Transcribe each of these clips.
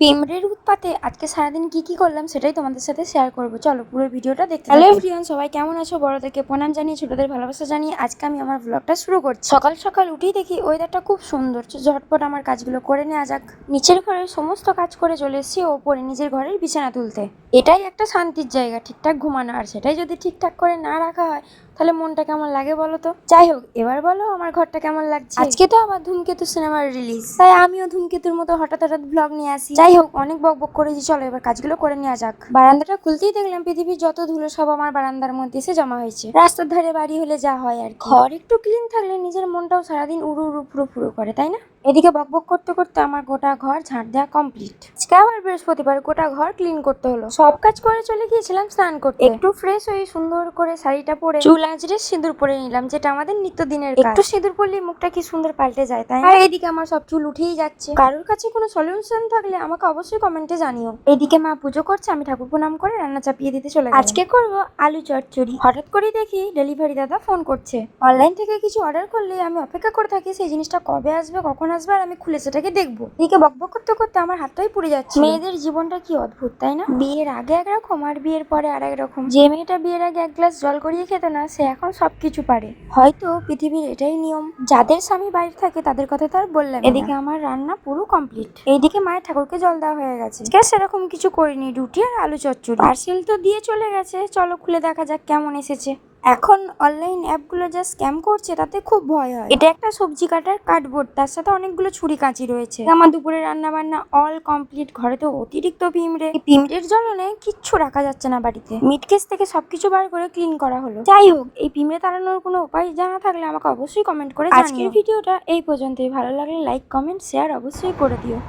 পিঁমড়ের উৎপাতে আজকে সারাদিন কি করলাম সেটাই তোমাদের সাথে শেয়ার করবো। চলো পুরো ভিডিওটা দেখতে থাকো। হ্যালো এভরিওয়ান, সবাই কেমন আছো? বড়দেরকে প্রণাম জানিয়ে ছোটদের ভালোবাসা জানিয়ে আজকে আমি আমার ব্লগটা শুরু করছি। সকাল সকাল উঠেই দেখি ওয়েদারটা খুব সুন্দর, ঝটপট আমার কাজগুলো করে নেওয়া যাক। নিচের ঘরের সমস্ত কাজ করে চলে এসেছি ওপরে নিজের ঘরের বিছানা তুলতে। এটাই একটা শান্তির জায়গা, ঠিকঠাক ঘুমানো। আর সেটাই যদি ঠিকঠাক করে না রাখা হয় তাহলে মনটা কেমন লাগে বলো তো? যাই হোক, এবার বলো আমার ঘরটা কেমন লাগছে। আজকে তো আবার ধূমকেতু সিনেমার রিলিজ, তাই আমিও ধূমকেতুর মতো হঠাৎ ব্লগ নিয়ে আসি। যাই হোক, অনেক বকবক করেছি, চলো এবার কাজগুলো করে নেওয়া যাক। বারান্দাটা খুলতেই দেখলাম পৃথিবীর যত ধুলো সব আমার বারান্দার মধ্যে এসে জমা হয়েছে। রাস্তার ধারে বাড়ি হলে যা হয় আর কি। ঘর একটু ক্লিন থাকলে নিজের মনটাও সারাদিন উড়ু উড়ু ফুরো ফুরো করে, তাই না? এদিকে বকবক করতে করতে আমার গোটা ঘর ঝাঁট দেওয়া কমপ্লিট। আজকে আবার বৃহস্পতিবার, গোটা ঘর ক্লিন করতে হলো। সব কাজ করে চলে গিয়েছিলাম স্নান করতে। একটু ফ্রেশ হয়ে সুন্দর করে শাড়িটা পরে চুল আঁচড়ে সিঁদুর পরে নিলাম, যেটা আমাদের নিত্যদিনের কাজ। একটু সিঁদুর পরলে মুখটা কি সুন্দর পাল্টে যায়, তাই না? আর এদিকে আমার সব চুল উঠেই যাচ্ছে। কারোর কাছে কোনো সলিউশন থাকলে আমাকে অবশ্যই কমেন্টে জানিও। এদিকে মা পুজো করছে, আমি ঠাকুর প্রণাম করে রান্না চাপিয়ে দিতে চলে গেলাম। আজকে করব আলু চচ্চড়ি। হঠাৎ করেই দেখি ডেলিভারি দাদা ফোন করছে। অনলাইন থেকে কিছু অর্ডার করলে আমি অপেক্ষা করে থাকি সেই জিনিসটা কবে আসবে, কখন আসবে, আর আমি খুলে সেটাকে দেখবো। এদিকে বকবক করতে করতে আমার হাতটাই পুড়ে যাচ্ছে। মেয়েদের জীবনটা কি অদ্ভুত, তাই না? বিয়ের আগে একরকম আর বিয়ের পরে আর এক রকম। যে মেয়েটা বিয়ের আগে এক গ্লাস জল গড়িয়ে খেত না, সে এখন সবকিছু পারে। হয়তো পৃথিবীর এটাই নিয়ম, যাদের স্বামী বাইরে থাকে তাদের কথা তো আর বললাম। এদিকে আমার রান্না পুরো কমপ্লিট। এইদিকে মায়ের ঠাকুরকে জল দেওয়া হয়ে গেছে। সেরকম কিছু করিনি, রুটি আর আলু চচ্চড়ি। পার্সেল তো দিয়ে চলে গেছে, চলো খুলে দেখা যাক কেমন এসেছে। এখন অনলাইন অ্যাপগুলো যা স্ক্যাম করছে তাতে খুব ভয় হয়। এটা একটা সবজি কাটার কার্ডবোর্ড, তার সাথে অনেকগুলো ছুরি কাঁচি রয়েছে। আমার দুপুরে রান্না বান্না অল কমপ্লিট। ঘরে তো অতিরিক্ত পিঁমড়ে, এই পিঁমড়ের জ্বলনে কিচ্ছু রাখা যাচ্ছে না বাড়িতে। মিট কেস থেকে সবকিছু বার করে ক্লিন করা হলো। যাই হোক, এই পিঁমড়ে তাড়ানোর কোনো উপায় জানা থাকলে আমাকে অবশ্যই কমেন্ট করে জানিও। আজকের ভিডিওটা এই পর্যন্তই। ভালো লাগলে লাইক কমেন্ট শেয়ার অবশ্যই করে দিও।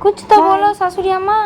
কুছ তো বলো শাশুড়ি আম্মা।